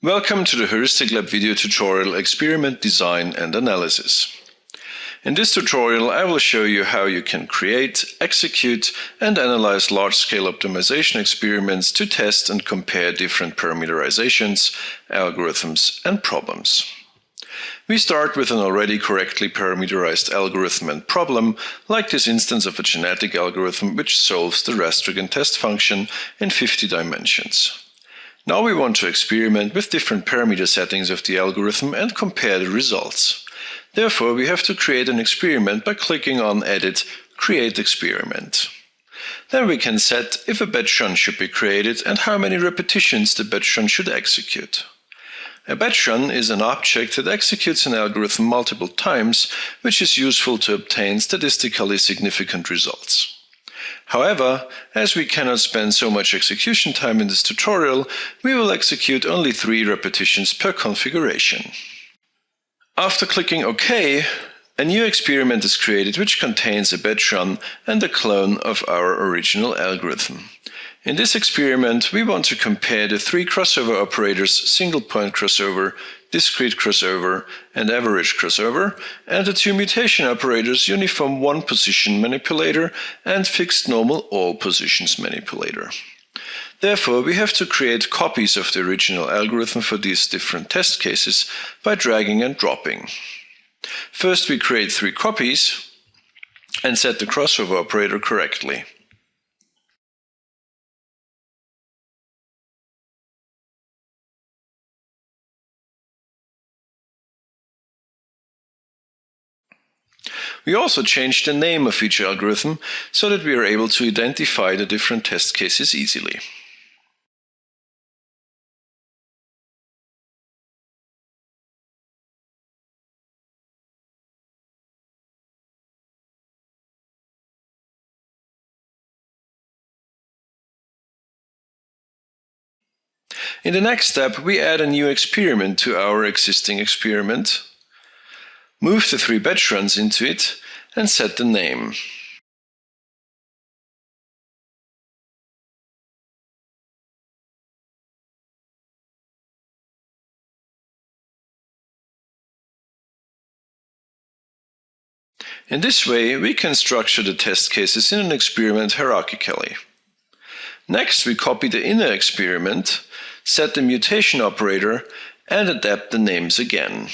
Welcome to the HeuristicLab video tutorial Experiment Design and Analysis. In this tutorial, I will show you how you can create, execute, and analyze large-scale optimization experiments to test and compare different parameterizations, algorithms, and problems. We start with an already correctly parameterized algorithm and problem, like this instance of a genetic algorithm which solves the Rastrigan test function in 50 dimensions. Now we want to experiment with different parameter settings of the algorithm and compare the results. Therefore, we have to create an experiment by clicking on Edit, Create Experiment. Then we can set if a batch run should be created and how many repetitions the batch run should execute. A batch run is an object that executes an algorithm multiple times, which is useful to obtain statistically significant results. However, as we cannot spend so much execution time in this tutorial, we will execute only 3 repetitions per configuration. After clicking OK, a new experiment is created which contains a batch run and a clone of our original algorithm. In this experiment, we want to compare the 3 crossover operators single point crossover, discrete crossover, and average crossover, and the 2 mutation operators uniform one position manipulator and fixed normal all positions manipulator. Therefore, we have to create copies of the original algorithm for these different test cases by dragging and dropping. First, we create 3 copies and set the crossover operator correctly. We also changed the name of each algorithm so that we are able to identify the different test cases easily. In the next step, we add a new experiment to our existing experiment, move the 3 batch runs into it, and set the name. In this way, we can structure the test cases in an experiment hierarchically. Next, we copy the inner experiment, set the mutation operator, and adapt the names again.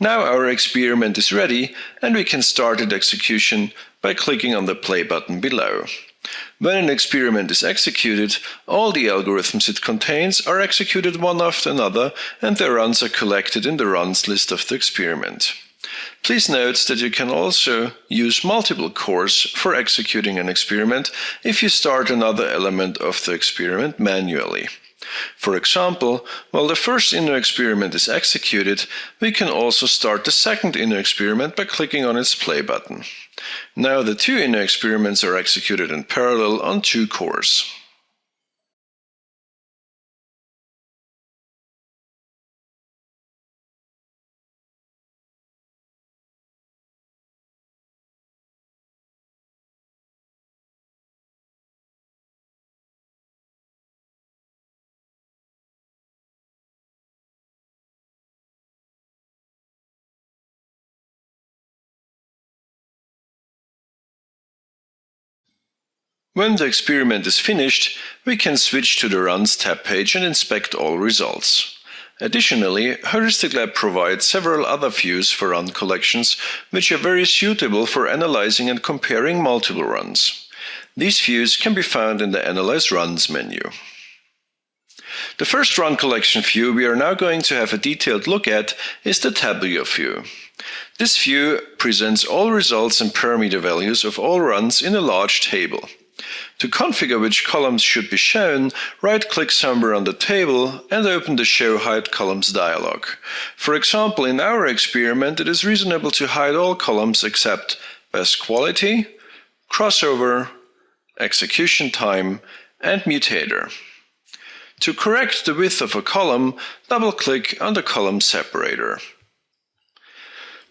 Now our experiment is ready and we can start its execution by clicking on the play button below. When an experiment is executed, all the algorithms it contains are executed one after another and their runs are collected in the runs list of the experiment. Please note that you can also use multiple cores for executing an experiment if you start another element of the experiment manually. For example, while the first inner experiment is executed, we can also start the second inner experiment by clicking on its play button. Now the 2 inner experiments are executed in parallel on 2 cores. When the experiment is finished, we can switch to the Runs tab page and inspect all results. Additionally, HeuristicLab provides several other views for run collections which are very suitable for analyzing and comparing multiple runs. These views can be found in the Analyze Runs menu. The first run collection view we are now going to have a detailed look at is the Tableau View. This view presents all results and parameter values of all runs in a large table. To configure which columns should be shown, right-click somewhere on the table and open the Show Hide Columns dialog. For example, in our experiment, it is reasonable to hide all columns except Best Quality, Crossover, Execution Time, and Mutator. To correct the width of a column, double-click on the column separator.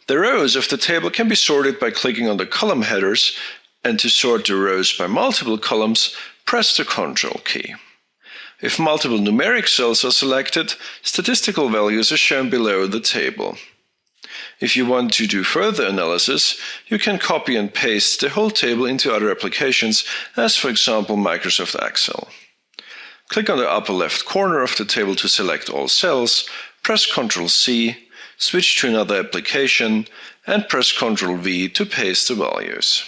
The rows of the table can be sorted by clicking on the column headers, and to sort the rows by multiple columns, press the Ctrl key. If multiple numeric cells are selected, statistical values are shown below the table. If you want to do further analysis, you can copy and paste the whole table into other applications, as for example Microsoft Excel. Click on the upper left corner of the table to select all cells, press Ctrl C, switch to another application, and press Ctrl V to paste the values.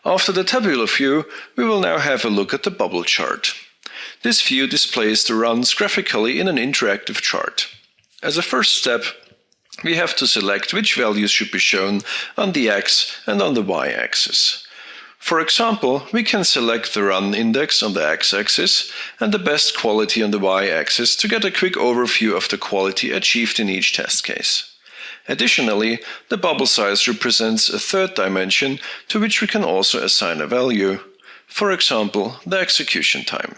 After the tabular view, we will now have a look at the bubble chart. This view displays the runs graphically in an interactive chart. As a first step, we have to select which values should be shown on the X and on the Y axis. For example, we can select the run index on the X-axis and the best quality on the Y-axis to get a quick overview of the quality achieved in each test case. Additionally, the bubble size represents a third dimension to which we can also assign a value, for example, the execution time.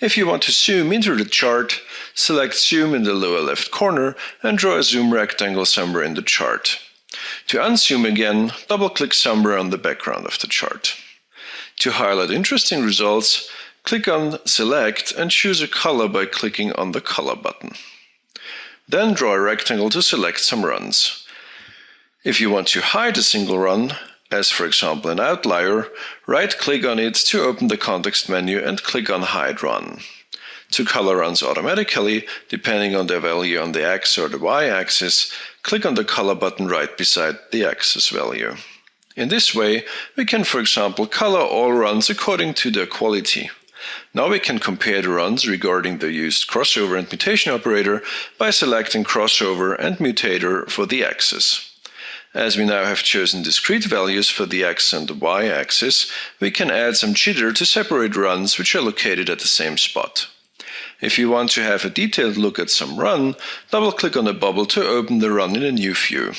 If you want to zoom into the chart, select Zoom in the lower left corner and draw a zoom rectangle somewhere in the chart. To unzoom again, double-click somewhere on the background of the chart. To highlight interesting results, click on Select and choose a color by clicking on the Color button. Then draw a rectangle to select some runs. If you want to hide a single run, as for example an outlier, right-click on it to open the context menu and click on Hide Run. To color runs automatically, depending on their value on the X or the Y axis, click on the Color button right beside the axis value. In this way, we can, for example, color all runs according to their quality. Now we can compare the runs regarding the used crossover and mutation operator by selecting crossover and mutator for the axis. As we now have chosen discrete values for the X and the Y axis, we can add some jitter to separate runs which are located at the same spot. If you want to have a detailed look at some run, double-click on the bubble to open the run in a new view.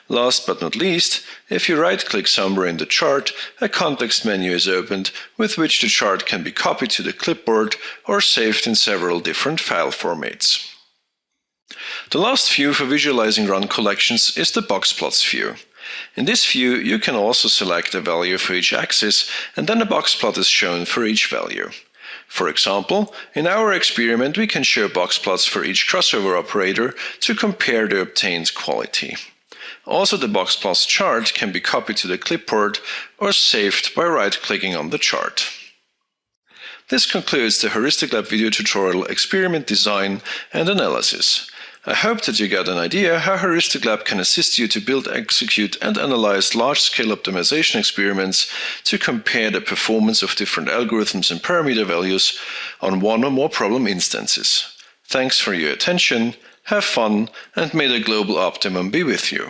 Last but not least, if you right-click somewhere in the chart, a context menu is opened with which the chart can be copied to the clipboard or saved in several different file formats. The last view for visualizing run collections is the box plots view. In this view, you can also select a value for each axis, and then a box plot is shown for each value. For example, in our experiment, we can show box plots for each crossover operator to compare the obtained quality. Also, the box plots chart can be copied to the clipboard or saved by right-clicking on the chart. This concludes the HeuristicLab video tutorial Experiment Design and Analysis. I hope that you got an idea how HeuristicLab can assist you to build, execute and analyze large-scale optimization experiments to compare the performance of different algorithms and parameter values on one or more problem instances. Thanks for your attention, have fun, and may the global optimum be with you.